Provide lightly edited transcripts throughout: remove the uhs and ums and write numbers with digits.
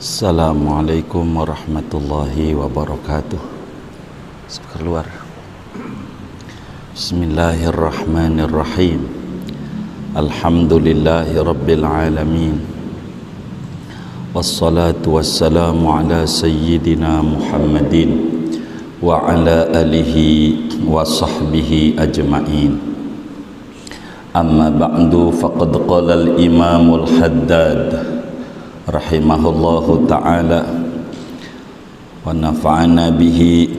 Assalamualaikum warahmatullahi wabarakatuh. Keluar. Bismillahirrahmanirrahim. Alhamdulillahi rabbil alamin. Wassalatu wassalamu ala sayyidina Muhammadin wa ala alihi wa sahbihi ajma'in. Amma ba'du, faqad qala al-imamul haddad rahimahullahu ta'ala wa nafa'ana bihi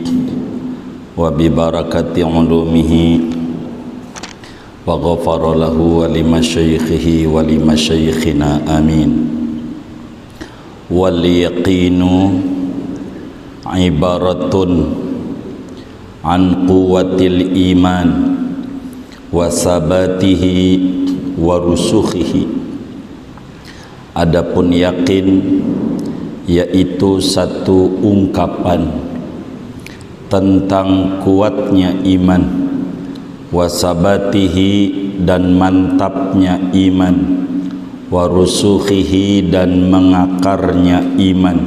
wa bi barakati ulumihi wa ghafara lahu wa lima syaikhihi wa lima syaikhina amin. Wal yaqinu ibaratun an quwwatil iman wa sabatihi wa rusukhihi. Adapun yakin yaitu satu ungkapan tentang kuatnya iman, wasabatihi dan mantapnya iman, warusukhihi dan mengakarnya iman,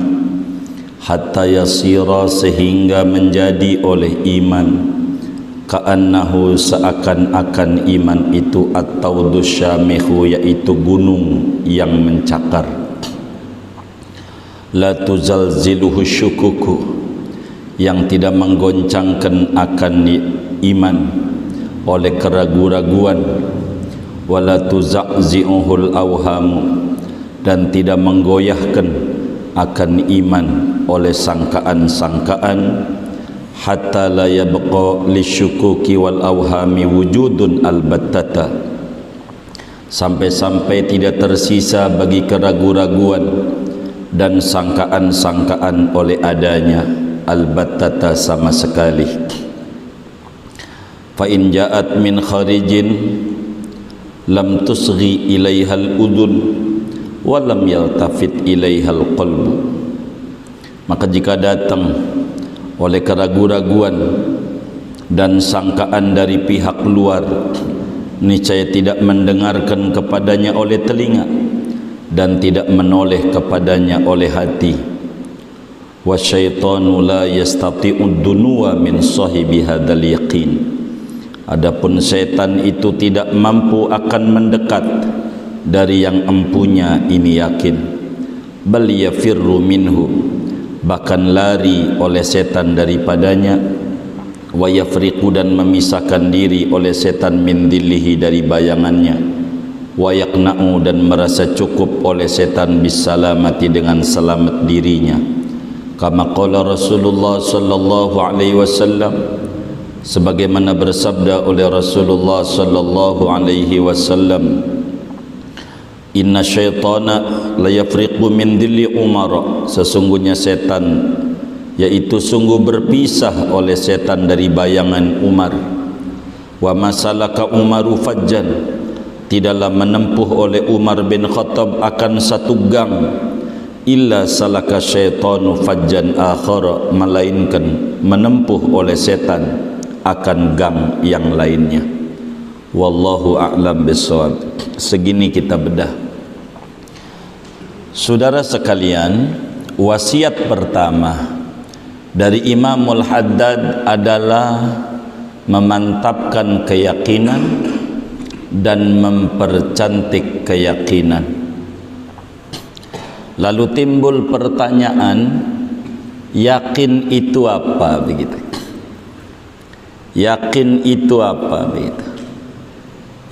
hatta yasira sehingga menjadi oleh iman ka'annahu seakan-akan iman itu atau dusyamihu yaitu gunung yang mencakar. La tuzalziluhu syukuku yang tidak menggoncangkan akan iman oleh keraguan-raguan, wala tuza'zi'uhul awhamu dan tidak menggoyahkan akan iman oleh sangkaan-sangkaan, hatta la yabqa lisyukuki wal awhami wujudun albattata, sampai-sampai tidak tersisa bagi keraguan-raguan dan sangkaan-sangkaan oleh adanya albattata sama sekali. Fa in ja'at min kharijin lam tusghi ilaihal udun wa lam yaltafit ilaihal qalbu. Maka jika datang oleh keraguan-raguan dan sangkaan dari pihak luar, niscaya tidak mendengarkan kepadanya oleh telinga dan tidak menoleh kepadanya oleh hati. Wasyaitanu la yastati'ud dunuwa min sahibi hadzal yaqin. Adapun setan itu tidak mampu akan mendekat dari yang empunya ini yakin. Bal yafirru minhu, bahkan lari oleh setan daripadanya, wa yafriqu dan memisahkan diri oleh setan min dhillihi dari bayangannya, wa yaqna'u dan merasa cukup oleh setan bisalamati dengan selamat dirinya. Kama qala Rasulullah sallallahu alaihi wasallam, sebagaimana bersabda oleh Rasulullah sallallahu alaihi wasallam, inna syaitana la yafriqu min dhilli Umar, sesungguhnya setan yaitu sungguh berpisah oleh setan dari bayangan Umar. Wa masalaka Umaru fajjan, tidaklah menempuh oleh Umar bin Khattab akan satu gang, illa salaka syaitanu fajjan akhara, melainkan menempuh oleh setan akan gang yang lainnya. Wallahu a'lam bishawab. Segini kita bedah. Saudara sekalian, wasiat pertama dari Imamul Haddad adalah memantapkan keyakinan dan mempercantik keyakinan. Lalu timbul pertanyaan, yakin itu apa begitu? Yakin itu apa begitu?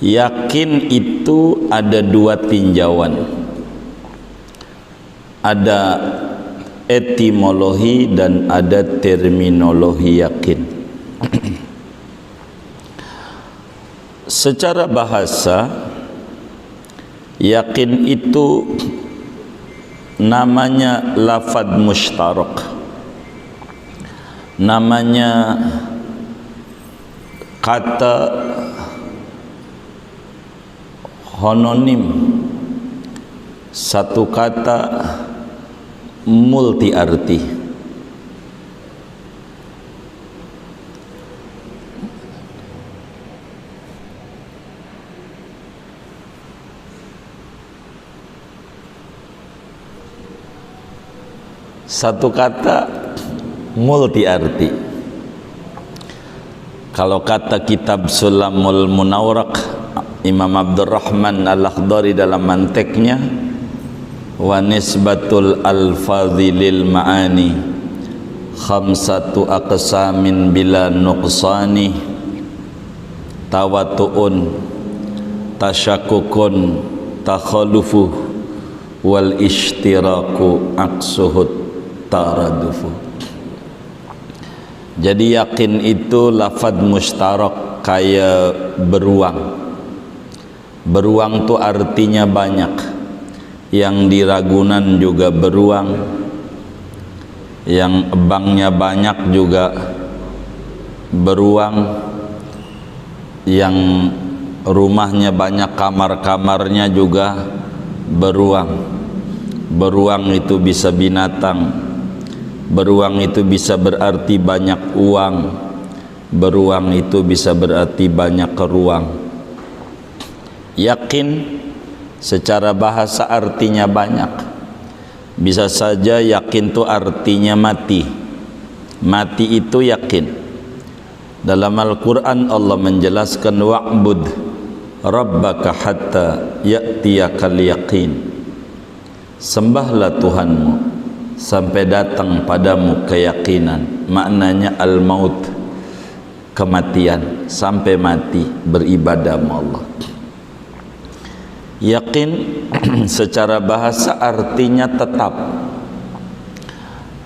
Yakin itu ada dua tinjauan, ada etimologi dan ada terminologi yakin. Secara bahasa, yakin itu namanya lafad mushtarak, namanya kata hononim, satu kata multi arti. Satu kata multi arti. Kalau kata kitab Sulamul Munawwaraq Imam Abdurrahman Al-Akhdari dalam manteknya, wa nisbatul alfadhi lil ma'ani khamsatu aqsamin bila nuqsani, tawatu'un, tasyakukun, takhalufu, wal ishtiraku aksuhut taradufu. Jadi yakin itu lafad mustarak, kayak beruang. Beruang tu artinya banyak. Yang di Ragunan juga beruang, yang Ebangnya banyak juga beruang, yang rumahnya banyak kamar-kamarnya juga beruang. Beruang itu bisa binatang, beruang itu bisa berarti banyak uang, beruang itu bisa berarti banyak ruang. Yakin secara bahasa artinya banyak. Bisa saja yakin itu artinya mati. Mati itu yakin. Dalam Al-Quran Allah menjelaskan wa'bud rabbaka hatta ya'tiyakal yaqin. Sembahlah Tuhanmu sampai datang padamu keyakinan. Maknanya al-maut, kematian, sampai mati beribadah sama Allah. Yakin secara bahasa artinya tetap.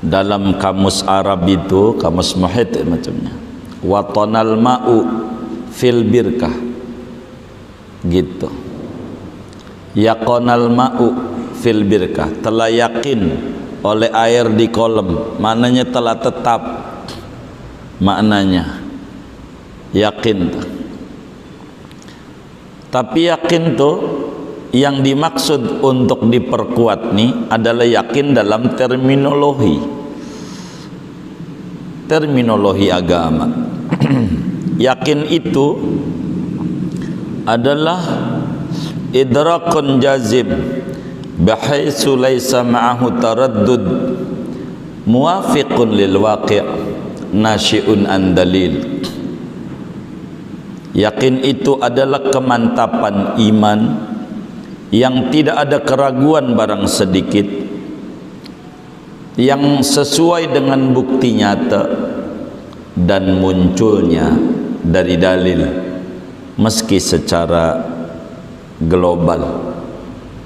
Dalam kamus Arab itu, kamus muhit macamnya, watonal ma'u fil birkah, gitu. Yaqonal ma'u fil birkah, telah yakin oleh air di kolam, maknanya telah tetap, maknanya yakin. Tapi yakin tuh yang dimaksud untuk diperkuat nih adalah yakin dalam terminologi agama. Yakin itu adalah idrakun jazim bihaitsu laisa ma'ahu taraddud muwafiqun lil waqi' nasyi'un an dalil. Yakin itu adalah kemantapan iman yang tidak ada keraguan barang sedikit, yang sesuai dengan bukti nyata dan munculnya dari dalil, meski secara global.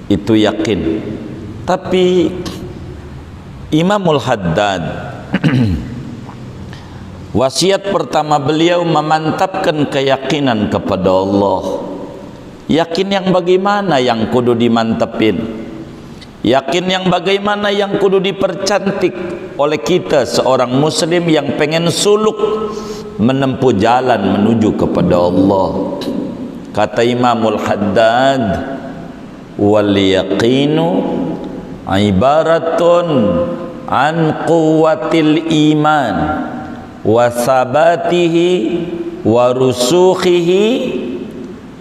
Itu yakin. Tapi Imamul Haddad wasiat pertama beliau memantapkan keyakinan kepada Allah. Yakin yang bagaimana yang kudu dimantepin? Yakin yang bagaimana yang kudu dipercantik oleh kita seorang muslim yang pengen suluk menempuh jalan menuju kepada Allah? Kata Imamul Haddad, wal yaqinu ibaratun an quwwatil iman wa sabatihi wa rusukhihi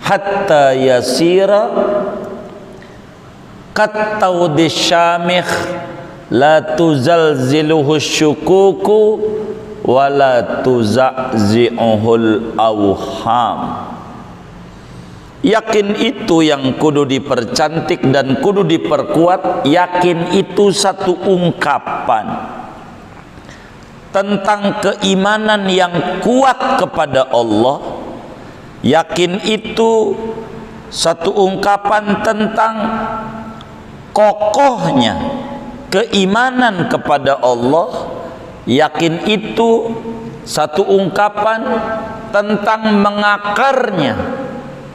hatta yasira kattawdi syamikh la tuzalziluhu syukuku wa la tuza'zi'uhul awham. Yakin itu yang kudu dipercantik dan kudu diperkuat. Yakin itu satu ungkapan tentang keimanan yang kuat kepada Allah. Yakin itu satu ungkapan tentang kokohnya keimanan kepada Allah. Yakin itu satu ungkapan tentang mengakarnya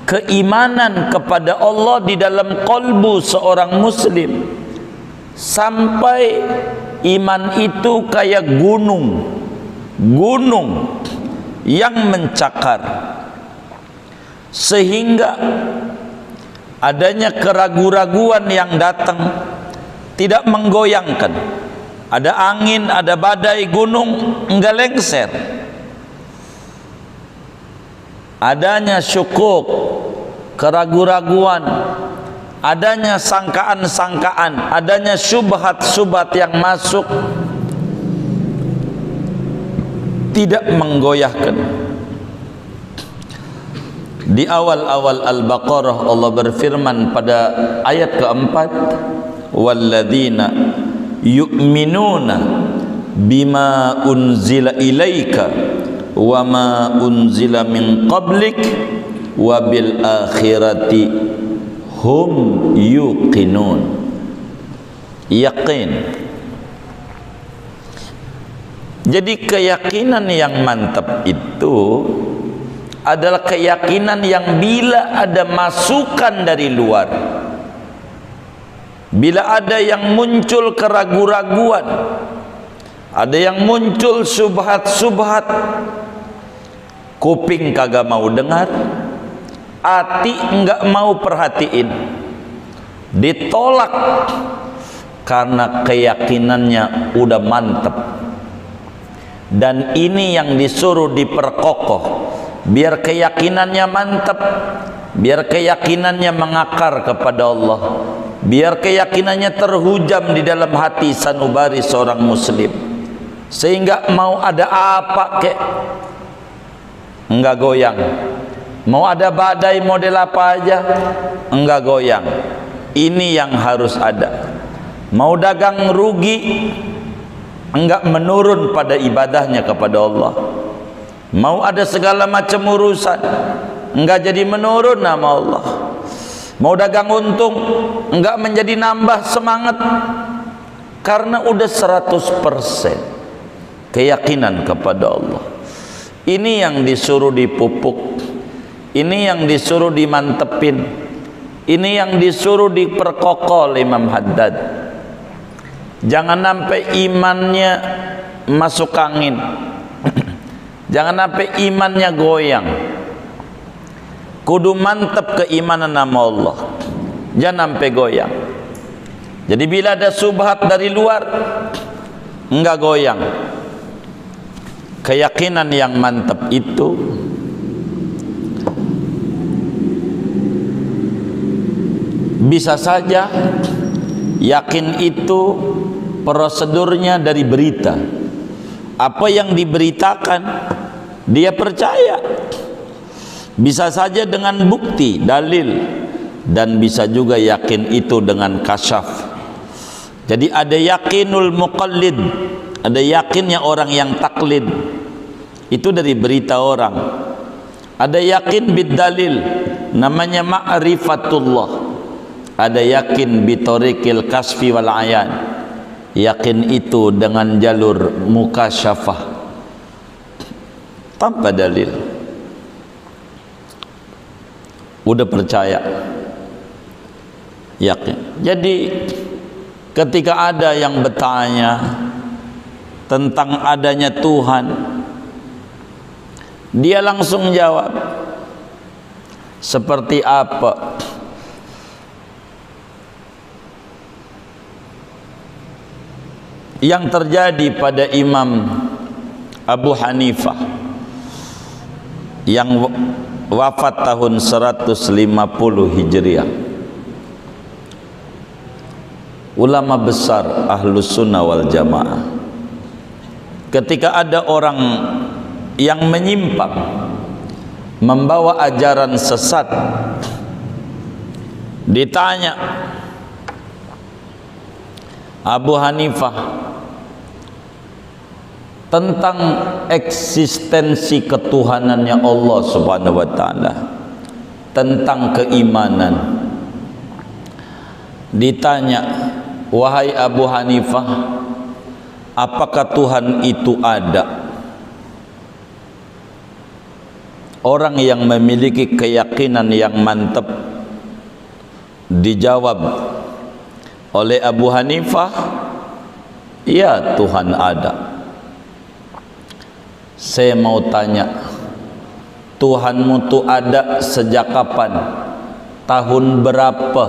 keimanan kepada Allah di dalam kolbu seorang muslim, sampai iman itu kayak gunung yang mencakar, sehingga adanya keraguan-raguan yang datang tidak menggoyangkan. Ada angin, ada badai, gunung enggak lengser. Adanya syukuk, keraguan-raguan, adanya sangkaan-sangkaan, adanya syubhat-syubhat yang masuk tidak menggoyahkan. Di awal-awal Al-Baqarah Allah berfirman pada ayat keempat, walladzina yu'minuna bima unzila ilaika wa ma unzila min qablik wa bil akhirati hum yuqinun. Yakin. Jadi keyakinan yang mantap itu adalah keyakinan yang bila ada masukan dari luar, bila ada yang muncul keraguan-raguan, ada yang muncul subhat-subhat, kuping kagak mau dengar, hati enggak mau perhatiin, ditolak karena keyakinannya udah mantap. Dan ini yang disuruh diperkokoh, biar keyakinannya mantap, biar keyakinannya mengakar kepada Allah, biar keyakinannya terhujam di dalam hati sanubari seorang muslim, sehingga mau ada apa kek enggak goyang, mau ada badai model apa aja enggak goyang. Ini yang harus ada. Mau dagang rugi enggak menurun pada ibadahnya kepada Allah. Mau ada segala macam urusan enggak jadi menurun nama Allah. Mau dagang untung enggak menjadi nambah semangat, karena udah 100% keyakinan kepada Allah. Ini yang disuruh dipupuk, ini yang disuruh dimantepin, ini yang disuruh diperkokoh Imam Haddad. Jangan sampai imannya masuk angin, jangan sampai imannya goyang. Kudu mantap keimanan nama Allah, jangan sampai goyang. Jadi bila ada subhat dari luar enggak goyang. Keyakinan yang mantap itu bisa saja yakin itu prosedurnya dari berita. Apa yang diberitakan dia percaya. Bisa saja dengan bukti, dalil, dan bisa juga yakin itu dengan kasyaf. Jadi ada yakinul muqallid, ada yakinnya orang yang taklid, itu dari berita orang. Ada yakin bidalil, namanya ma'rifatullah. Ada yakin bitorikil kasfi wal ayan, yakin itu dengan jalur mukasyafah tanpa dalil. Udah percaya, yakin. Jadi ketika ada yang bertanya tentang adanya Tuhan, dia langsung jawab seperti apa yang terjadi pada Imam Abu Hanifah yang wafat tahun 150 Hijriah. Ulama besar Ahlus Sunnah wal Jamaah. Ketika ada orang yang menyimpang, membawa ajaran sesat, ditanya Abu Hanifah tentang eksistensi ketuhanannya Allah Subhanahu wa taala, tentang keimanan. Ditanya, wahai Abu Hanifah, apakah Tuhan itu ada? Orang yang memiliki keyakinan yang mantap dijawab oleh Abu Hanifah, ya Tuhan ada. Saya mau tanya, Tuhanmu itu ada sejak kapan? Tahun berapa?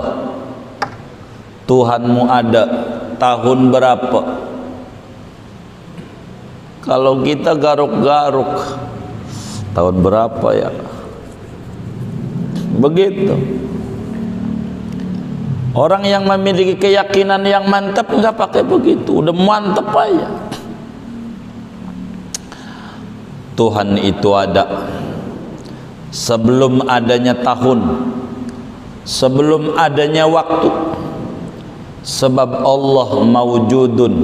Tuhanmu ada tahun berapa? Kalau kita garuk-garuk, tahun berapa ya? Begitu. Orang yang memiliki keyakinan yang mantap nggak pakai begitu, udah mantap aja. Tuhan itu ada sebelum adanya tahun, sebelum adanya waktu. Sebab Allah mawjudun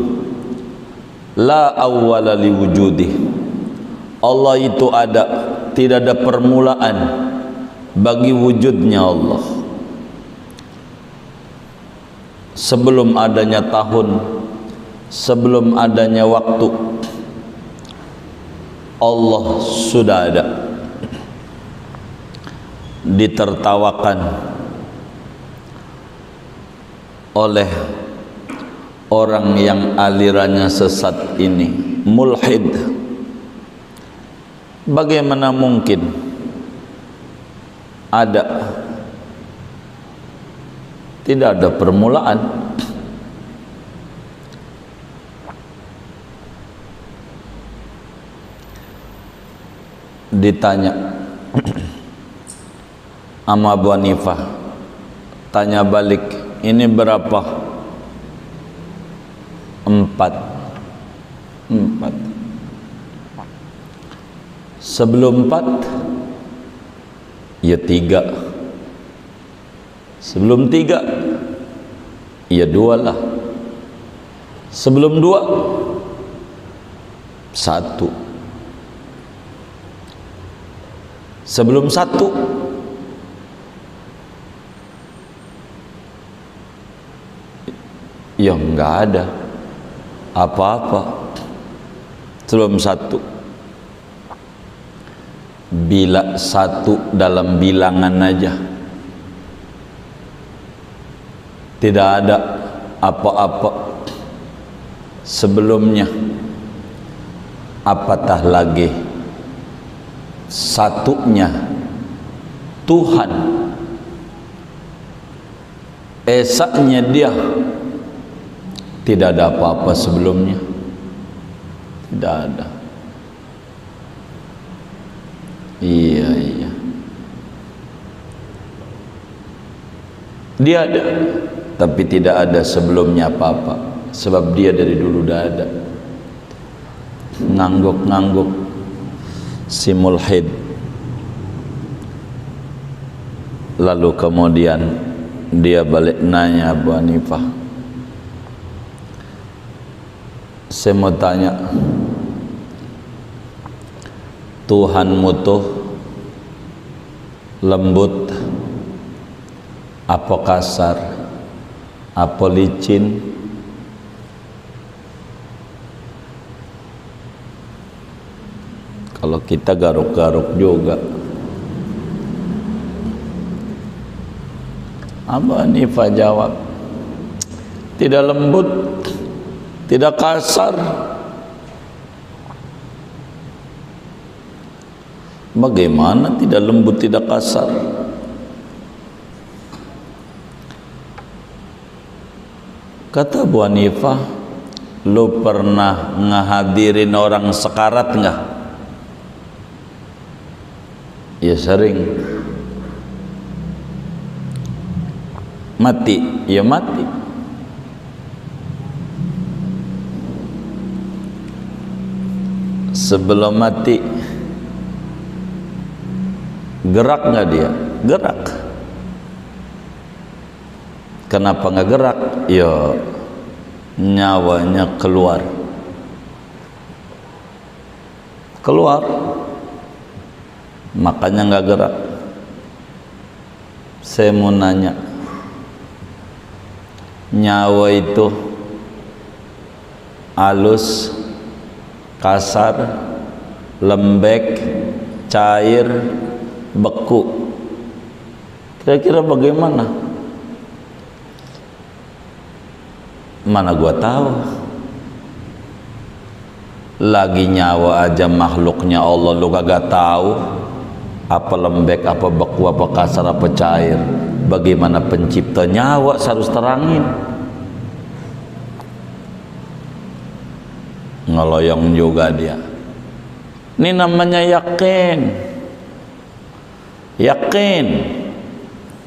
la awwala liwujudih. Allah itu ada, tidak ada permulaan bagi wujudnya Allah. Sebelum adanya tahun, sebelum adanya waktu, Allah sudah ada. Ditertawakan oleh orang yang alirannya sesat ini, mulhid. Bagaimana mungkin ada? Tidak ada permulaan. Ditanya sama Abu Hanifah, tanya balik, ini berapa? 4. Sebelum 4 ya 3. Sebelum 3 ya 2 lah. Sebelum 2 1. Sebelum 1 ya enggak ada apa-apa. Sebelum 1, bila 1 dalam bilangan aja tidak ada apa-apa sebelumnya, apatah lagi 1-nya Tuhan, esaknya dia tidak ada apa-apa sebelumnya, tidak ada. Iya, dia ada, tapi tidak ada sebelumnya apa-apa, sebab dia dari dulu udah ada. Ngangguk-ngangguk si mulhid. Lalu kemudian dia balik nanya Abu Hanifah, saya mau tanya, Tuhanmu tuh lembut apa kasar, apa licin? Kalau kita garuk-garuk juga. Abu Hanifah jawab, tidak lembut, tidak kasar. Bagaimana tidak lembut, tidak kasar? Kata Abu Hanifah, lu pernah ngehadirin orang sekarat enggak? Ya sering. Mati, ya mati. Sebelum mati gerak nggak dia? Gerak. Kenapa nggak gerak? Ya nyawanya keluar. Makanya nggak gerak. Saya mau nanya, nyawa itu halus, kasar, lembek, cair, beku, kira-kira bagaimana? Mana gua tahu. Lagi nyawa aja makhluknya Allah lu kagak tahu apa lembek, apa beku, apa kasar, apa cair. Bagaimana pencipta nyawa harus terangin. Ngeloyong juga dia. Ini namanya yakin. Yakin.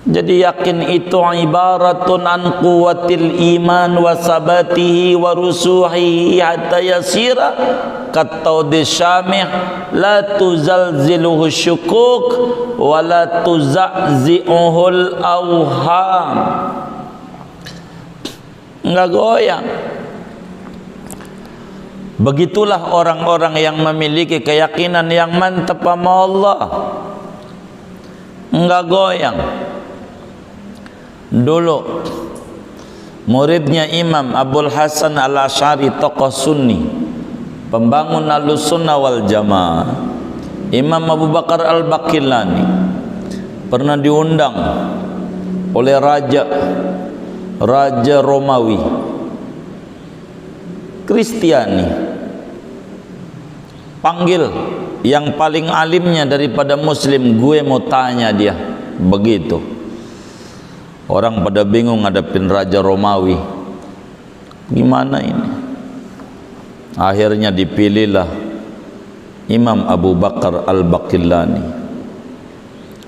Jadi yakin itu ibaratun an quwwatil iman wa sabatihi wa rusuhihi hatta yasira kattaudi syamih la tuzalziluhu syukuk wa la tuza'zi'uhul awham. Enggak goyang. Begitulah orang-orang yang memiliki keyakinan yang mantap sama Allah, enggak goyang. Dulu muridnya Imam Abul Hasan Al-Asy'ari, tokoh Sunni, pembangun Ahlussunnah wal Jamaah, Imam Abu Bakar Al-Baqillani, pernah diundang oleh Raja Romawi Kristiani, panggil yang paling alimnya daripada Muslim, gue mau tanya dia. Begitu orang pada bingung ngadepin Raja Romawi, gimana ini? Akhirnya dipilihlah Imam Abu Bakar Al-Baqillani.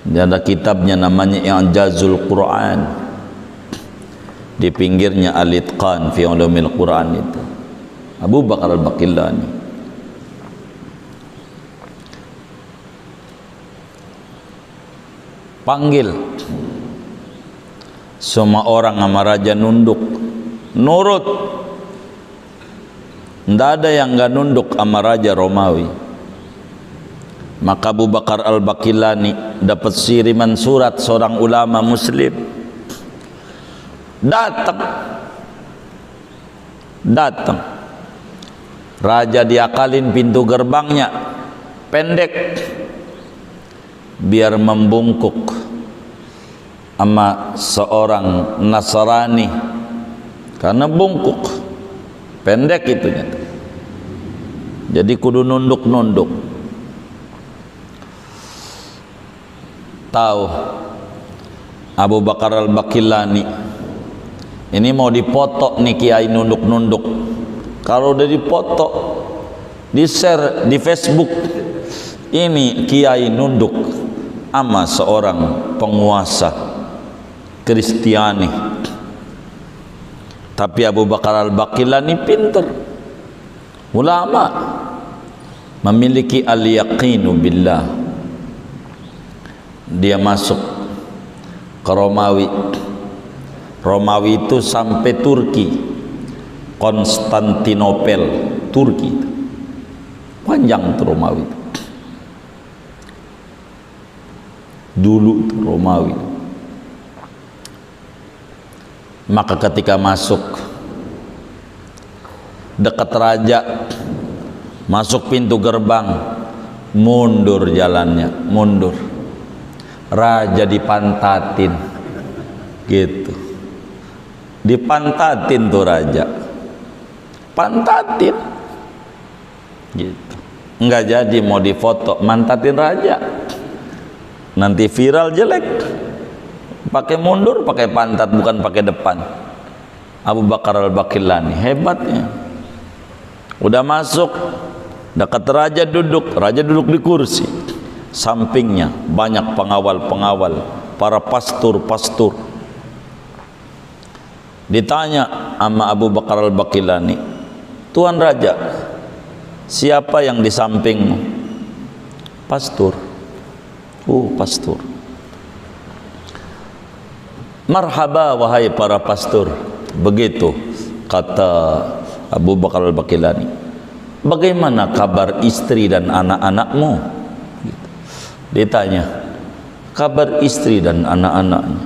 Dia ada kitabnya namanya I'jazul Quran, di pinggirnya Al-Itqan fi Ulumil Quran. Itu Abu Bakar Al-Baqillani. Panggil semua orang sama raja nunduk, nurut. Tidak ada yang nggak nunduk sama Raja Romawi. Maka Abu Bakar Al-Baqillani dapat kiriman surat seorang ulama Muslim. Datang. Raja diakalin pintu gerbangnya pendek, biar membungkuk sama seorang Nasrani, karena bungkuk pendek itunya. Jadi kudu nunduk-nunduk. Tahu Abu Bakar Al-Baqillani ini mau dipoto nih kiai nunduk-nunduk. Kalau udah dipoto, di share di Facebook, ini kiai nunduk sama seorang penguasa Kristiani. Tapi Abu Bakar Al-Baqillani pintar, ulama, memiliki al-yaqinu billah. Dia masuk ke Romawi. Romawi itu sampai Turki, Konstantinopel, Turki. Panjang tuh Romawi. Dulu tuh Romawi. Maka ketika masuk dekat raja, masuk pintu gerbang, mundur jalannya, mundur. Raja dipantatin, gitu. Dipantatin tuh raja, pantatin, gitu. Enggak jadi mau difoto, mantatin raja, nanti viral jelek. Pakai mundur, pakai pantat, bukan pakai depan. Abu Bakar Al-Baqillani hebatnya. Udah masuk dekat raja duduk di kursi. Sampingnya banyak pengawal-pengawal, para pastur-pastur. Ditanya sama Abu Bakar Al-Baqillani, Tuan Raja, siapa yang di sampingmu? Pastur. Pastur. Marhaba wahai para pastur. Begitu kata Abu Bakar Al-Baqillani. Bagaimana kabar istri dan anak-anakmu? Ditanya kabar istri dan anak-anaknya.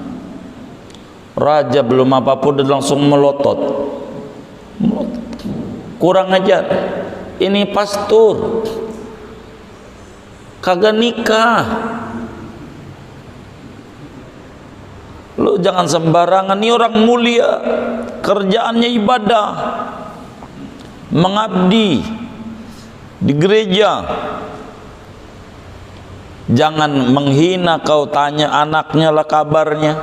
Raja belum apapun dia langsung melotot. Kurang ajar. Ini pastur, kagak nikah. Lu jangan sembarangan, ini orang mulia, kerjaannya ibadah, mengabdi di gereja. Jangan menghina, kau tanya anaknya lah kabarnya,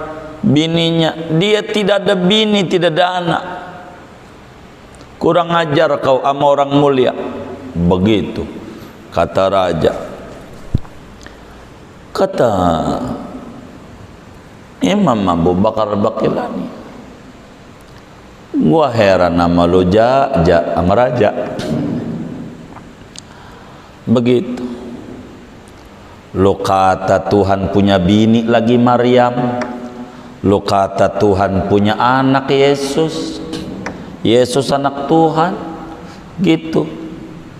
bininya. Dia tidak ada bini, tidak ada anak. Kurang ajar kau sama orang mulia. Begitu kata raja. Kata Imam Abu Bakar Al-Baqillani. Gua heran nama lu sama raja. Begitu. Lu kata Tuhan punya bini lagi Maryam. Lu kata Tuhan punya anak Yesus. Yesus anak Tuhan. Gitu.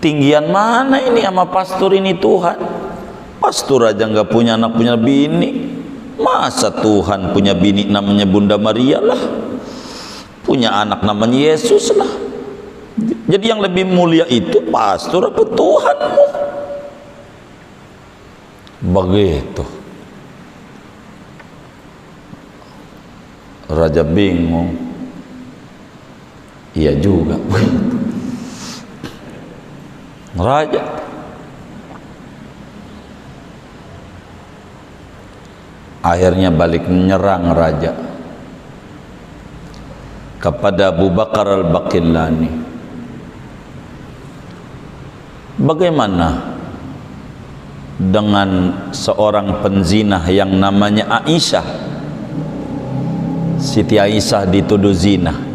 Tinggian mana ini sama pastor ini Tuhan? Pastor aja nggak punya anak, punya bini. Masa Tuhan punya bini namanya Bunda Maria lah, punya anak namanya Yesus lah. Jadi yang lebih mulia itu pastor apa Tuhanmu? Begitu. Raja bingung. Iya juga. Raja akhirnya balik menyerang raja kepada Abu Bakar Al-Baqillani. Bagaimana dengan seorang penzinah yang namanya Aisyah? Siti Aisyah dituduh zina.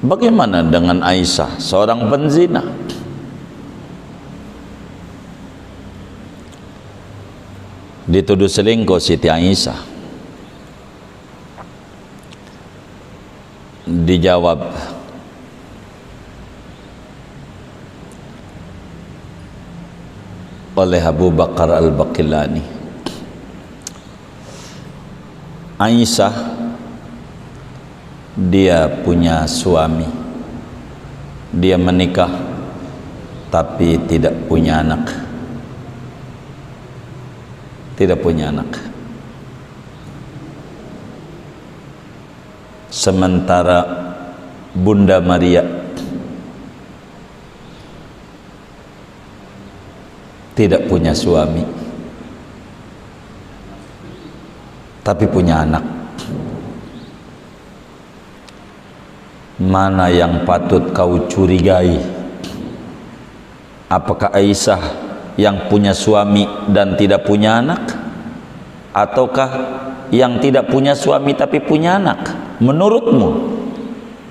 Bagaimana dengan Aisyah, seorang penzina? Dituduh selingkuh Siti Aisyah. Dijawab, oleh Abu Bakar Al-Baqillani, Aisyah dia punya suami, dia menikah tapi tidak punya anak, tidak punya anak. Sementara Bunda Maria tidak punya suami tapi punya anak. Mana yang patut kau curigai? Apakah Aisyah yang punya suami dan tidak punya anak, ataukah yang tidak punya suami tapi punya anak? Menurutmu?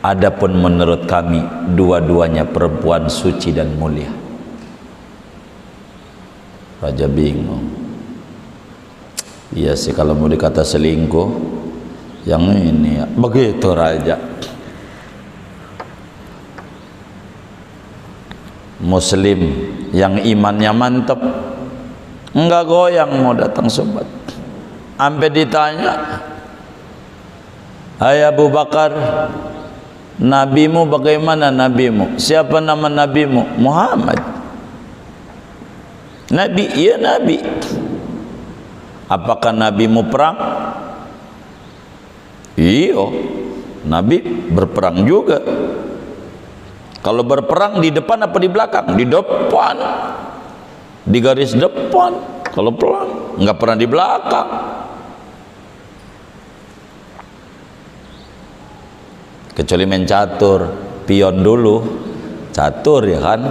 Adapun menurut kami, dua-duanya perempuan suci dan mulia. Raja bingung. Iya sih, kalau mau dikata selingkuh yang ini ya. Begitu raja. Muslim yang imannya mantap, enggak goyang mau datang sobat. Sampai ditanya, hai Abu Bakar, nabimu bagaimana nabimu? Siapa nama nabimu? Muhammad. Nabi, iya nabi. Apakah nabimu perang? Iya, nabi berperang juga. Kalau berperang di depan apa di belakang? Di depan, di garis depan. Kalau perang nggak pernah di belakang. Kecuali main catur, pion dulu, catur ya kan.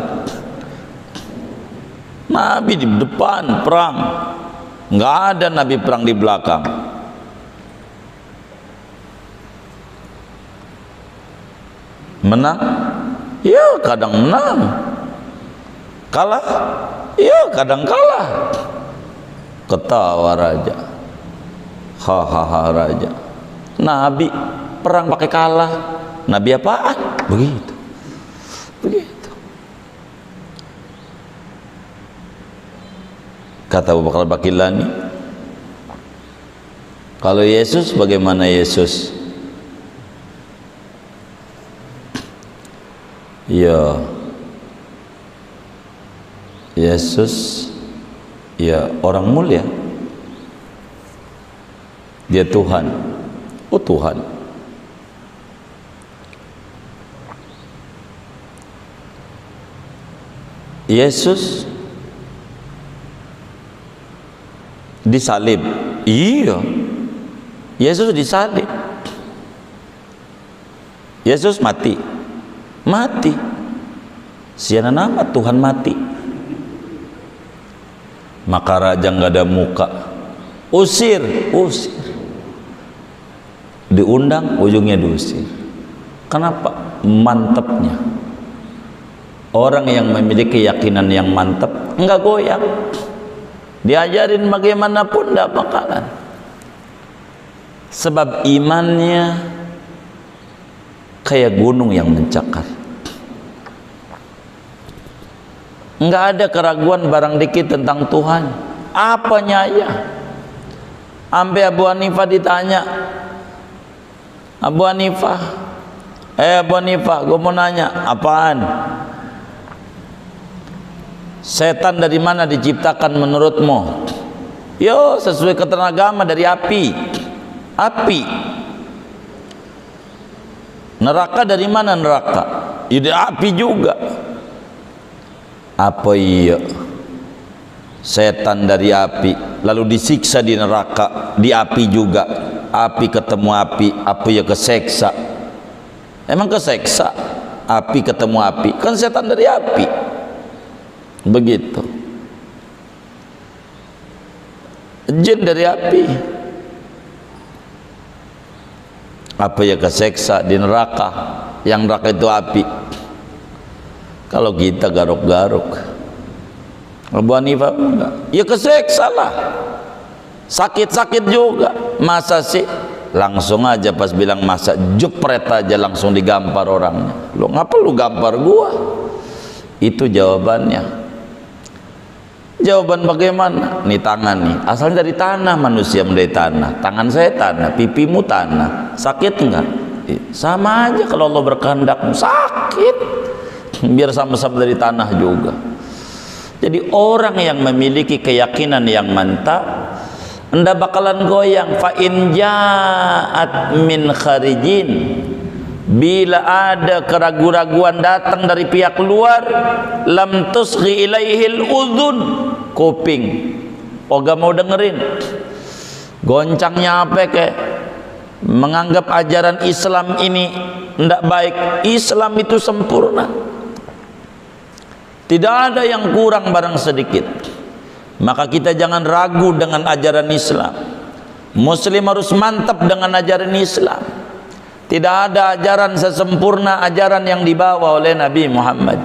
Nabi di depan perang, nggak ada nabi perang di belakang. Menang? Ya kadang menang. Kalah? Ya kadang kalah. Ketawa raja. Hahaha raja. Nabi perang pakai kalah. Nabi apaan? Begitu. Begitu. Kata Abu Bakar Al-Baqillani, kalau Yesus bagaimana Yesus? Ya, Yesus ya orang mulia. Dia Tuhan. Oh Tuhan. Yesus disalib. Iya, Yesus disalib. Yesus mati. Siana nama Tuhan mati. Maka raja nggak ada muka, usir. Diundang, ujungnya diusir. Kenapa? Mantapnya. Orang yang memiliki keyakinan yang mantap nggak goyang. Diajarin bagaimanapun tidak bakalan. Sebab imannya kayak gunung yang mencakar. Nggak ada keraguan barang dikit tentang Tuhan. Apanya ya? Sampai Abu Hanifah ditanya, Abu Hanifah, gue mau nanya, apaan? Setan dari mana diciptakan menurutmu? Yo, sesuai keterangan agama dari api. Neraka dari mana neraka? Ya dari api juga. Apa iya? Setan dari api, lalu disiksa di neraka, di api juga. Api ketemu api, apa ya keseksa? Emang keseksa? Api ketemu api, kan setan dari api. Begitu. Jin dari api. Apa ya keseksa di neraka? Yang neraka itu api. Kalau kita garuk-garuk, Abu Hanifah enggak, ya keseksa lah, sakit-sakit juga. Masa sih? Langsung aja pas bilang masa, jepret aja langsung digampar orangnya. Lo ngapa lu gampar gua? Itu jawabannya. Jawaban bagaimana? Nih tangan nih, asalnya dari tanah, manusia dari tanah. Tangan saya tanah, pipimu tanah. Sakit enggak? Sama aja kalau Allah berkehendak sakit. Biar sama-sama dari tanah juga. Jadi orang yang memiliki keyakinan yang mantap ndak bakalan goyang. Fa in ja'at min kharijin, bila ada keraguan-raguan datang dari pihak luar, lam tusghi ilaihil udhun, kuping oga mau dengerin. Goncangnya apa kek? Menganggap ajaran Islam ini ndak baik. Islam itu sempurna, tidak ada yang kurang barang sedikit. Maka kita jangan ragu dengan ajaran Islam. Muslim harus mantap dengan ajaran Islam. Tidak ada ajaran sesempurna ajaran yang dibawa oleh Nabi Muhammad.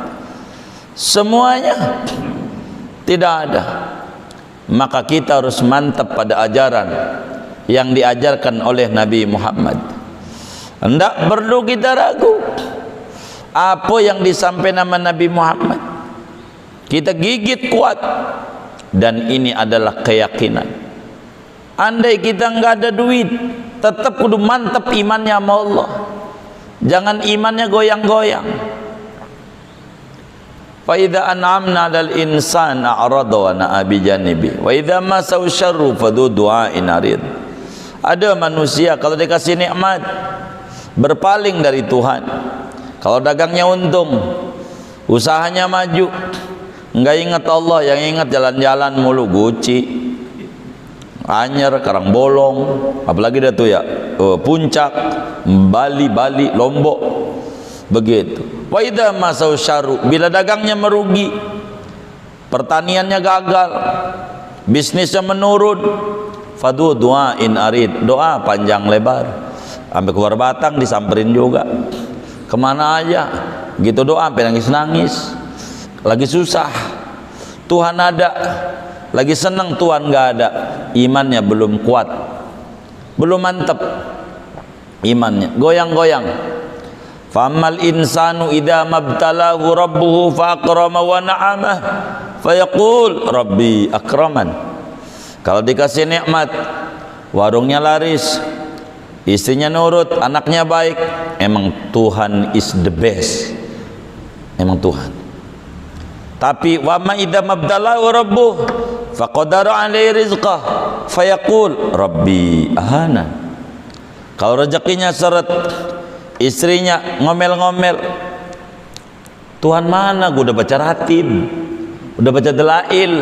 Semuanya tidak ada. Maka kita harus mantap pada ajaran yang diajarkan oleh Nabi Muhammad. Tidak perlu kita ragu apa yang disampaikan nama Nabi Muhammad. Kita gigit kuat, dan ini adalah keyakinan. Andai kita nggak ada duit, tetap kudu mantap imannya sama Allah. Jangan imannya goyang-goyang. Fa idza an'amna 'alal insani a'rada wa na'a bi janibi wa idza masau syarru fadu du'ain arid. Ada manusia kalau dikasih nikmat berpaling dari Tuhan. Kalau dagangnya untung, usahanya maju, enggak ingat Allah, yang ingat jalan-jalan mulu, Gucci, Anyer, Karangbolong, apalagi dah tuh ya, Puncak, Bali, Lombok, begitu. Wa idza masau syaru, bila dagangnya merugi, pertaniannya gagal, bisnisnya menurun, fadu du'ain arid, doa panjang lebar, sampai keluar batang disamperin juga, kemana aja, gitu doa sampai nangis-nangis. Lagi susah Tuhan ada, lagi senang Tuhan nggak ada, imannya belum kuat, belum mantap imannya, goyang-goyang. Famal insanu idza mabtalahu rabbuhu faqrama wa na'amah fayaqul rabbi akraman. Kalau dikasih nikmat, warungnya laris, istrinya nurut, anaknya baik, emang Tuhan is the best, emang Tuhan. Tapi wa ma idza mabtalahu rabbuh faqadara alaihi rizqah fayaqul rabbi ahana. Kalau rezekinya seret, istrinya ngomel-ngomel, Tuhan mana? Gue udah baca ratim, udah baca delail,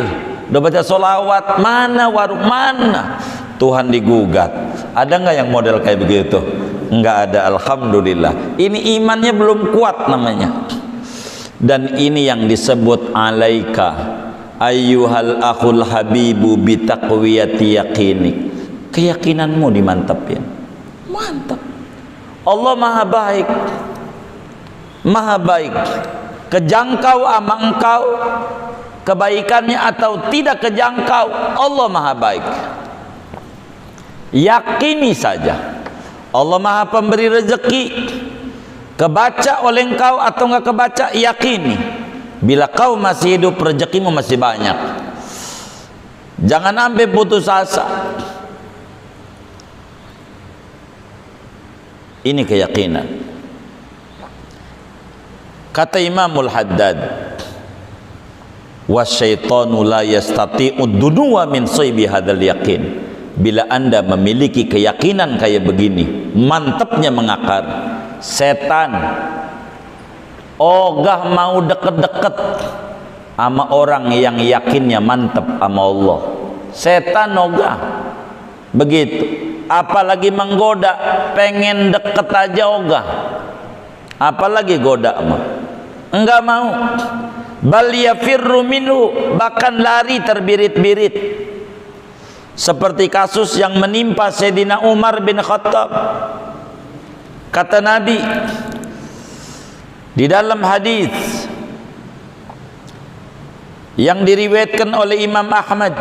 udah baca solawat, mana warung mana? Tuhan digugat. Ada nggak yang model kayak begitu? Nggak ada, alhamdulillah. Ini imannya belum kuat namanya. Dan ini yang disebut alaika ayyuhal akhul habibu bitaqwiyati yaqinik. Keyakinanmu dimantapin. Mantap. Allah maha baik, maha baik. Kejangkau ama engkau kebaikannya atau tidak kejangkau, Allah maha baik. Yakini saja Allah maha pemberi rezeki, kebaca oleh engkau atau enggak kebaca, yakini bila kau masih hidup rezekimu masih banyak. Jangan sampai putus asa. Ini keyakinan. Kata Imamul Haddad, wasyaitanu la yastati'u dunuwa min saybi hadzal yaqin. Bila anda memiliki keyakinan kayak begini, mantapnya mengakar, setan ogah mau deket-deket sama orang yang yakinnya mantap sama Allah. Setan ogah begitu, apalagi menggoda, pengen deket aja ogah, apalagi goda mah enggak mau. Bal yafirru minhu, bahkan lari terbirit-birit. Seperti kasus yang menimpa Sayyidina Umar bin Khattab. Kata Nabi di dalam hadis yang diriwayatkan oleh Imam Ahmad,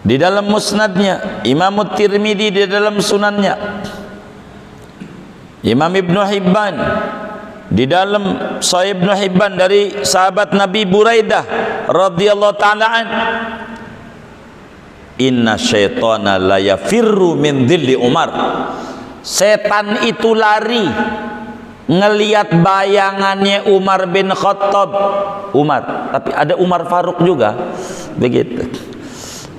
di dalam musnadnya, Imam Tirmidzi di dalam sunannya, Imam Ibnu Hibban di dalam Sahih Ibnu Hibban dari sahabat Nabi Buraidah radhiyallahu ta'ala an, inna syaitana la yafirru min dhilli Umar. Setan itu lari ngelihat bayangannya Umar bin Khattab. Umar, tapi ada Umar Faruk juga begitu.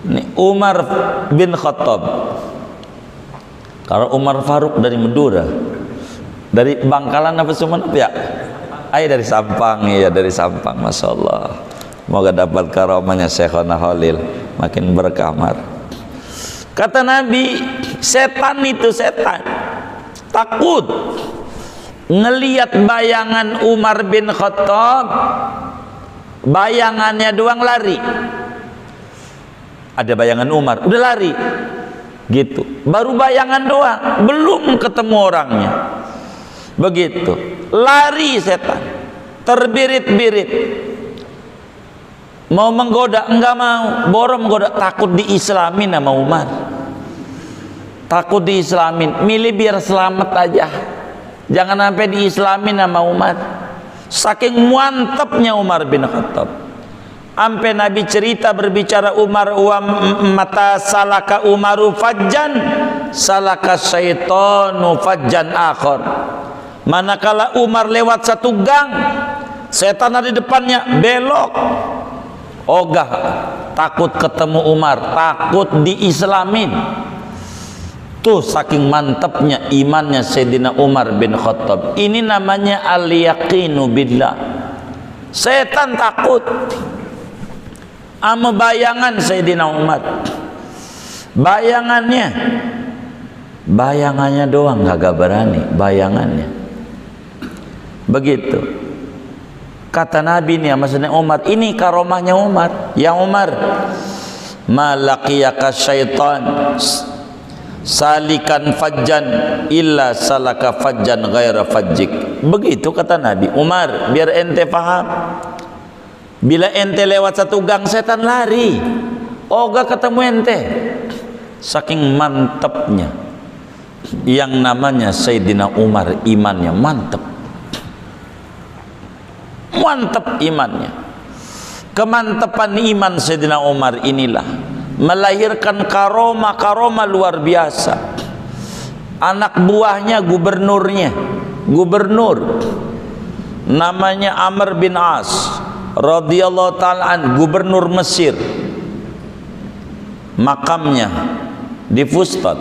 Ini Umar bin Khattab. Kalau Umar Faruk dari Madura, dari Bangkalan apa Sumenep ya? Ay dari Sampang, ya dari Sampang, masya Allah. Semoga dapat karamahnya Syekhona Khalil, makin berkamar. Kata Nabi, setan itu setan takut ngelihat bayangan Umar bin Khattab, bayangannya doang lari. Ada bayangan Umar, udah lari gitu, baru bayangan doang, belum ketemu orangnya. Begitu lari setan, terbirit-birit, mau menggoda, enggak mau, borong menggoda, takut diislamin sama Umar, takut diislamin, milih biar selamat aja, jangan sampai diislamin sama Umar. Saking mantapnya Umar bin Khattab, sampai Nabi cerita berbicara Umar, wa mata salaka Umaru fajjan salaka syaitanu fajjan akhar. Manakala Umar lewat satu gang, setan ada di depannya, belok, ogah, takut ketemu Umar, takut diislamin. Tuh saking mantapnya imannya Sayyidina Umar bin Khattab. Ini namanya al-yaqinu billah. Setan takut sama bayangan Sayyidina Umar, bayangannya doang, gak berani, bayangannya. Begitu kata Nabi nih sama Sayyidina Umar, ini karomahnya Umar. Ya Umar, malaqiyaka syaitan salikan fajjan illa salaka fajjan ghaira fajjik. Begitu kata Nabi. Umar, biar ente paham, bila ente lewat satu gang setan lari, gak ketemu ente. Saking mantapnya yang namanya Sayyidina Umar, imannya mantap. Mantap imannya. Kemantapan iman Sayyidina Umar inilah melahirkan karomah luar biasa. Anak buahnya gubernur namanya Amr bin As radhiyallahu ta'ala an, gubernur Mesir. Makamnya di Fustat,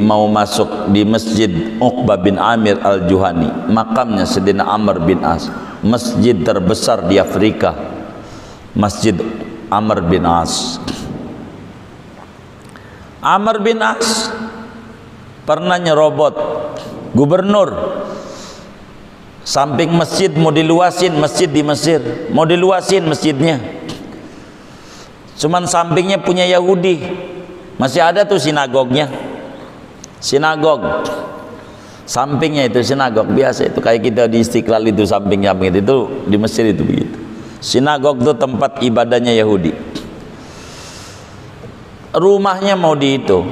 mau masuk di Masjid Uqbah bin Amir Al-Juhani, makamnya Sayyidina Amr bin As, masjid terbesar di Afrika, Masjid Amr bin As. Amr bin As pernah nyerobot gubernur. Samping masjid mau diluasin, masjid di Mesir mau diluasin masjidnya, cuman sampingnya punya Yahudi, masih ada tuh sinagognya, sinagog sampingnya itu sinagog biasa itu kayak kita di Istiqlal itu sampingnya itu di Mesir itu begitu. Sinagog itu tempat ibadahnya Yahudi. Rumahnya mau di itu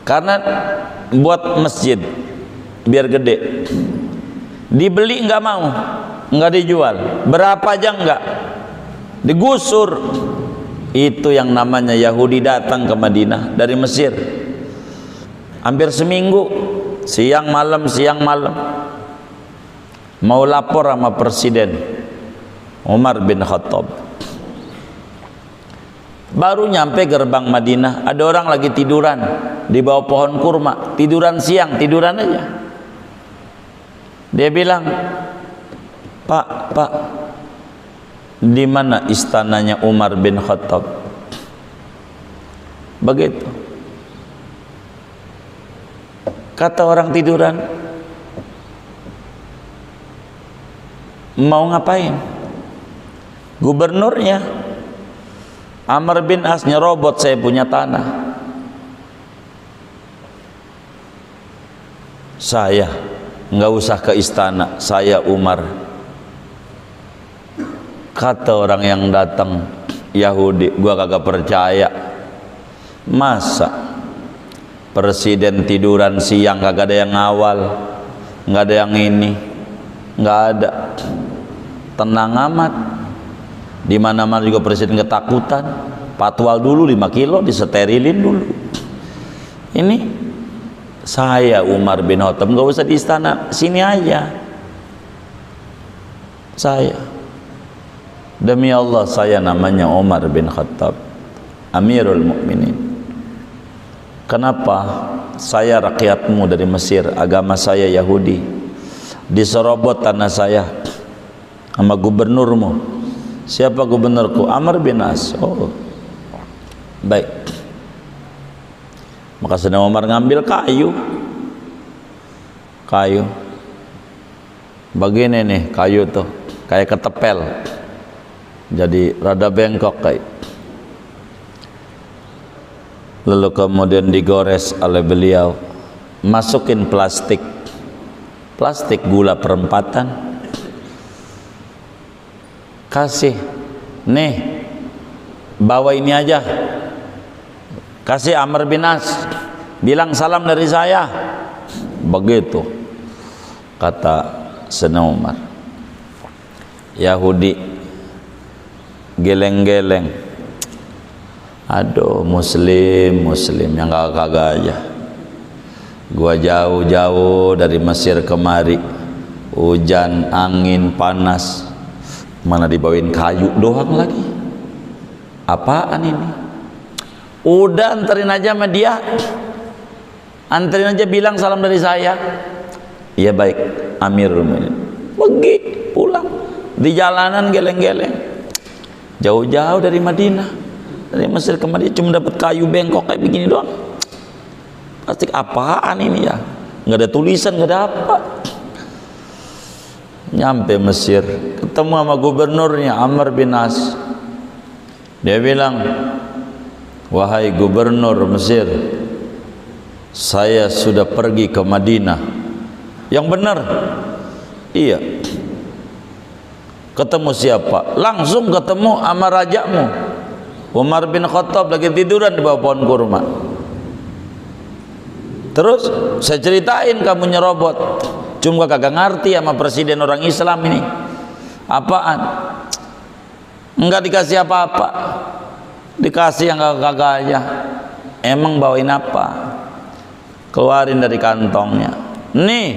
karena buat masjid biar gede, dibeli nggak mau, nggak dijual, berapa aja nggak, digusur. Itu yang namanya Yahudi datang ke Madinah dari Mesir hampir seminggu, siang malam mau lapor sama Presiden Umar bin Khattab. Baru nyampe gerbang Madinah, ada orang lagi tiduran di bawah pohon kurma, tiduran siang, tiduran aja. Dia bilang, Pak, di mana istananya Umar bin Khattab? Begitu. Kata orang tiduran, mau ngapain? Gubernurnya Amr bin As nyerobot saya punya tanah. Saya nggak usah ke istana, saya Umar. Kata orang yang datang Yahudi, gua kagak percaya. Masa presiden tiduran siang kagak ada yang ngawal, nggak ada yang ini, nggak ada. Tenang amat. Di mana-mana juga presiden ketakutan. Patwal dulu 5 kilo disterilin dulu. Ini saya Umar bin Khattab, nggak usah di istana, sini aja. Saya, demi Allah, saya namanya Umar bin Khattab, Amirul Mukminin. Kenapa? Saya rakyatmu dari Mesir, agama saya Yahudi, diserobot tanah saya sama gubernurmu. Siapa gubernurku? Amr bin As. Oh, baik. Maka Sayyidina Umar ngambil kayu, begini nih kayu tuh, kayak ketepel, jadi rada bengkok kayak. Lalu kemudian digores oleh beliau, masukin plastik gula perempatan, kasih, nih bawa ini aja, kasih Amr bin As, bilang salam dari saya. Begitu kata Sayyidina Umar. Yahudi geleng-geleng, aduh muslim yang kagak aja. Gua jauh-jauh dari Mesir kemari, hujan, angin, panas, mana dibawain kayu doang lagi. Apaan ini? Udah anterin aja sama dia, anterin aja, bilang salam dari saya. Iya baik, Amirul Mukminin. Pergi pulang, di jalanan geleng-geleng, jauh-jauh dari Madinah, dari Mesir ke Madinah, cuma dapat kayu bengkok kayak begini doang. Plastik apaan ini ya? Nggak ada tulisan, nggak ada apa. Nyampe Mesir, ketemu sama gubernurnya Amr bin As. Dia bilang, wahai gubernur Mesir, saya sudah pergi ke Madinah. Yang benar? Iya. Ketemu siapa? Langsung ketemu sama rajamu, Umar bin Khattab, lagi tiduran di bawah pohon kurma. Terus saya ceritain kamu nyerobot, cuma kagak ngerti sama presiden orang Islam ini. Apaan? Enggak dikasih apa-apa, dikasih yang kagak aja. Emang bawain apa? Keluarin dari kantongnya, nih,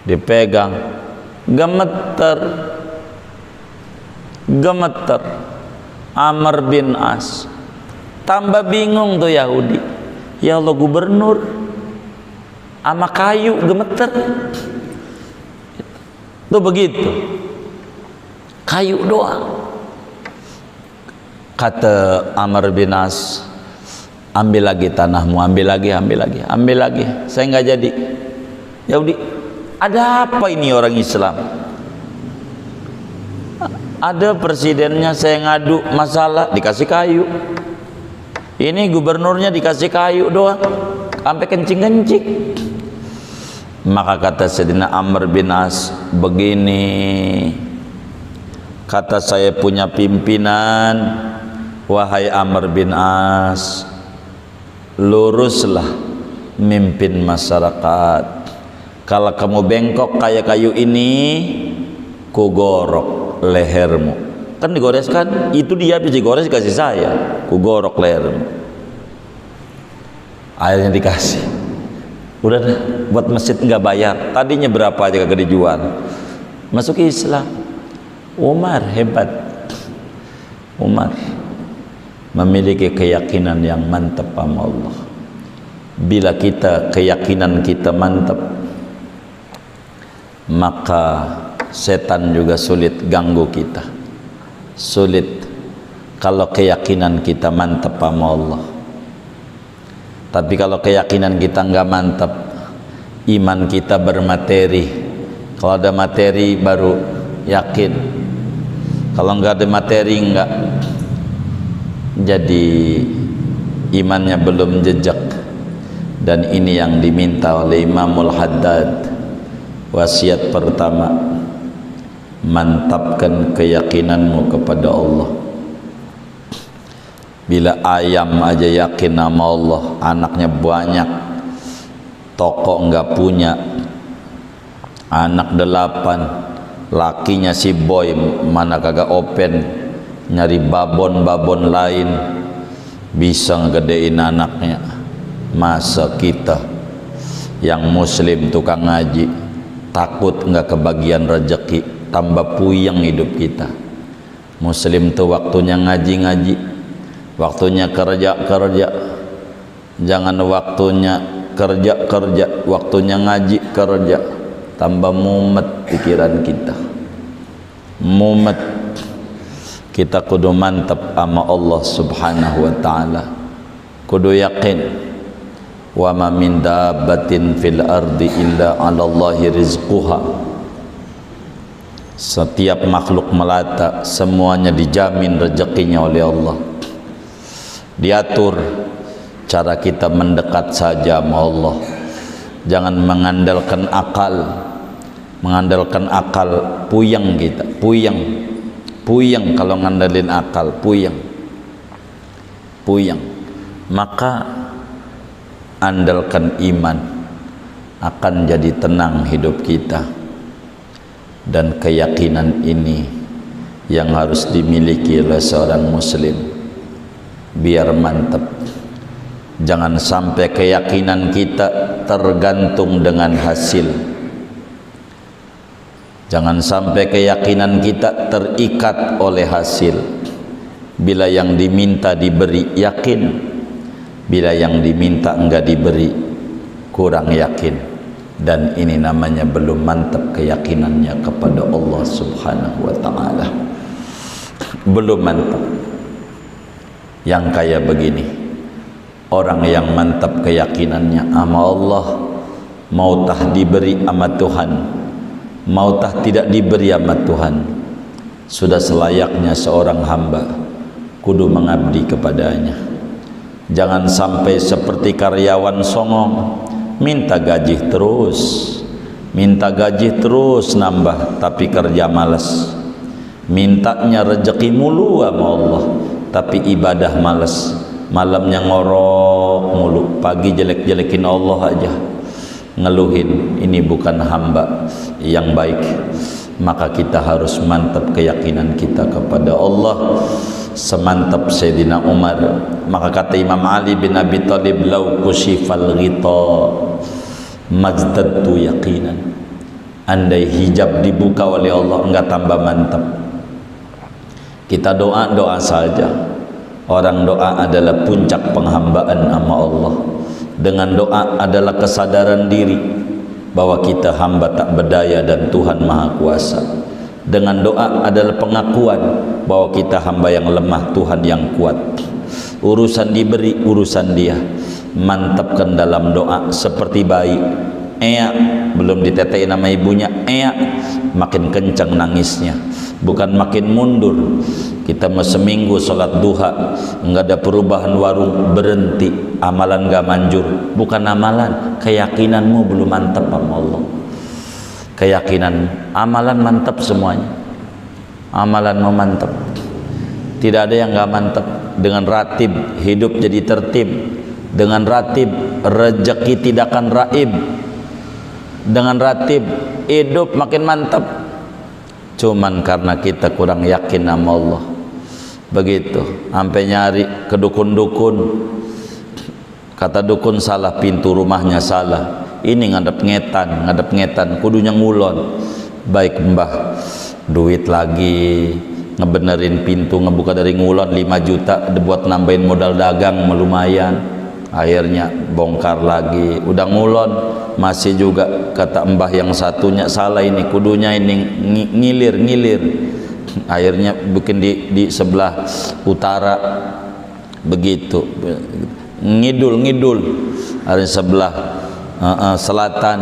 dipegang, gemeter. Amr bin As tambah bingung tuh Yahudi. Ya Allah, gubernur sama kayu gemeter tuh begitu, kayu doang. Kata Amr bin As, ambil lagi tanahmu, ambil lagi, saya nggak jadi. Yahudi, ada apa ini orang Islam? Ada presidennya, saya ngadu masalah dikasih kayu, ini gubernurnya dikasih kayu doang sampai kencing-kencing. Maka kata Sayyidina Amr bin As, begini, kata saya punya pimpinan, wahai Amr bin As, luruslah mimpin masyarakat. Kalau kamu bengkok kayak kayu ini, kugorok lehermu. Kan digoreskan, itu dia habis digores kasih saya, kugorok lehermu. Akhirnya dikasih. Udah deh, buat masjid nggak bayar. Tadinya berapa aja kagak dijual. Masuk Islam. Umar hebat. Umar memiliki keyakinan yang mantap sama Allah. Bila kita keyakinan kita mantap, maka setan juga sulit ganggu kita. Sulit kalau keyakinan kita mantap sama Allah. Tapi kalau keyakinan kita nggak mantap, iman kita bermateri. Kalau ada materi baru yakin. Kalau nggak ada materi nggak. Jadi imannya belum jejak. Dan ini yang diminta oleh Imamul Haddad. Wasiat pertama, mantapkan keyakinanmu kepada Allah. Bila ayam aja yakin sama Allah, anaknya banyak, toko enggak punya, anak 8, lakinya si boy mana kagak open, nyari babon lain, bisa ngegedein anaknya. Masa kita yang muslim tukang ngaji takut enggak kebagian rezeki, tambah puyeng hidup kita. Muslim tuh waktunya ngaji-ngaji, waktunya kerja, jangan waktunya kerja, waktunya ngaji kerja, tambah mumet pikiran kita, mumet. Kita kudu mantap sama Allah subhanahu wa ta'ala, kudu yakin. Wa ma min dabbatin fil ardi illa 'ala Allahi rizquha. Setiap makhluk melata semuanya dijamin rezekinya oleh Allah. Diatur cara kita mendekat saja sama Allah. Jangan mengandalkan akal puyeng kita, puyeng kalau ngandalin akal, puyeng. Maka andalkan iman, akan jadi tenang hidup kita. Dan keyakinan ini yang harus dimiliki oleh seorang muslim biar mantap. Jangan sampai keyakinan kita tergantung dengan hasil. Jangan sampai keyakinan kita terikat oleh hasil. Bila yang diminta diberi, yakin. Bila yang diminta enggak diberi, kurang yakin. Dan ini namanya belum mantap keyakinannya kepada Allah subhanahu wa ta'ala. Belum mantap. Yang kayak begini, orang yang mantap keyakinannya sama Allah, mautah diberi sama Tuhan, mautah tidak diberi sama Tuhan, sudah selayaknya seorang hamba kudu mengabdi kepadanya. Jangan sampai seperti karyawan songong, minta gaji terus nambah, tapi kerja malas. Mintanya rezeki mulu sama Allah, tapi ibadah malas. Malamnya ngorok mulu, pagi jelek-jelekin Allah aja, ngeluhin. Ini bukan hamba yang baik. Maka kita harus mantap keyakinan kita kepada Allah semantap Sayyidina Umar. Maka kata Imam Ali bin Abi Thalib, lau kushifal ghita mazdadtu yaqinan. Andai hijab dibuka oleh Allah, enggak tambah mantap. Kita doa saja. Orang doa adalah puncak penghambaan sama Allah. Dengan doa adalah kesadaran diri bahwa kita hamba tak berdaya dan Tuhan Maha Kuasa. Dengan doa adalah pengakuan bahwa kita hamba yang lemah, Tuhan yang kuat. urusan diberi, urusan dia. Mantapkan dalam doa seperti bayi, belum ditetein nama ibunya, makin kencang nangisnya, bukan makin mundur. Kita mau seminggu sholat duha nggak ada perubahan, warung berhenti, amalan nggak manjur. Bukan amalan, keyakinanmu belum mantap sama Allah. Keyakinan, amalan mantap semuanya, amalan mau mantap. Tidak ada yang nggak mantap. Dengan ratib hidup jadi tertib, dengan ratib rezeki tidak akan raib, dengan ratib hidup makin mantap. Cuman karena kita kurang yakin sama Allah, begitu. Sampai nyari ke dukun-dukun, kata dukun salah, pintu rumahnya salah, ini ngadep ngetan, kudunya ngulon. Baik mbah, duit lagi, ngebenerin pintu, ngebuka dari ngulon 5 juta buat nambahin modal dagang lumayan. Akhirnya bongkar lagi, udah ngulon masih juga kata mbah yang satunya salah, ini kudunya ini ngilir. Akhirnya bikin di sebelah utara, begitu, ngidul hari sebelah selatan,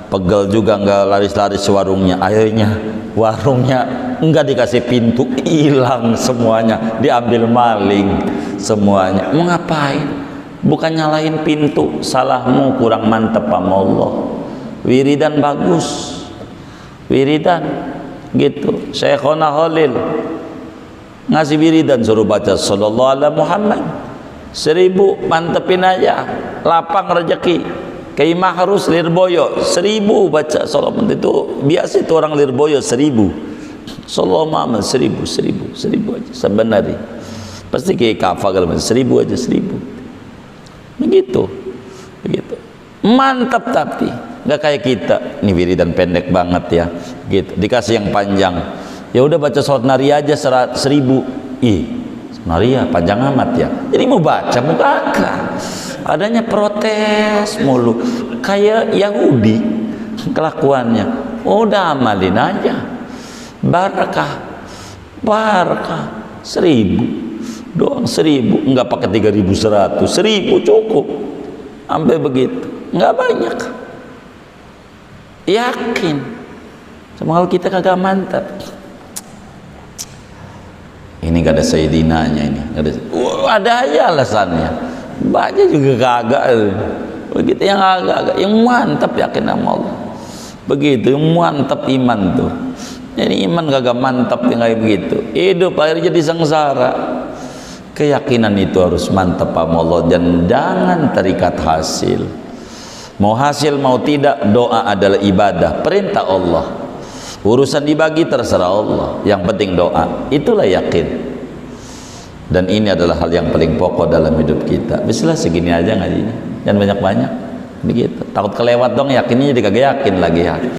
pegel juga, nggak laris-laris warungnya. Akhirnya warungnya enggak dikasih pintu, hilang semuanya, diambil maling semuanya. Mau ngapain? Bukan nyalahin pintu, salahmu kurang mantep sama Allah. Wiridan bagus, wiridan gitu. Syekhona Khalil ngasih wiridan, suruh baca sallallahu alaihi Muhammad 1000, mantepin aja, lapang rezeki. Kiai Mahrus Lirboyo 1000 baca sallallahu, itu biasa itu orang Lirboyo 1000. Sallallahu Muhammad 1000 aja sebenarnya. Pasti Kiai Kafa kalau 1000 aja 1000. Begitu. Mantap, tapi nggak kayak kita. Ini wiridan pendek banget ya, gitu. Dikasih yang panjang. Ya udah baca sholat naria aja 1000. Naria panjang amat ya. Jadi mau baca mau kagak. Adanya protes mulu. Kayak Yahudi kelakuannya. Udah amalin aja. Barakah 1000 doang, 1000, enggak pakai 3100, 1000 cukup. Sampai begitu, enggak banyak. Yakin. Sama kalau kita kagak mantap. Ini gak ada sayyidinanya ini. Ada aja alasannya. Baca juga kagak. Begitu yang agak-agak, yang mantap yakin sama Allah. Begitu, yang mantap iman tuh. Jadi iman kagak mantap yang kayak begitu. Hidup akhirnya jadi sengsara. Keyakinan itu harus mantap sama Allah, dan jangan terikat hasil. Mau hasil mau tidak, doa adalah ibadah, perintah Allah. Urusan dibagi terserah Allah, yang penting doa. Itulah yakin. Dan ini adalah hal yang paling pokok dalam hidup kita. Bismillah, segini aja ngajinya, jangan banyak-banyak. Begitu. Takut kelewat dong, yakinnya jadi kagak yakin lagi ya.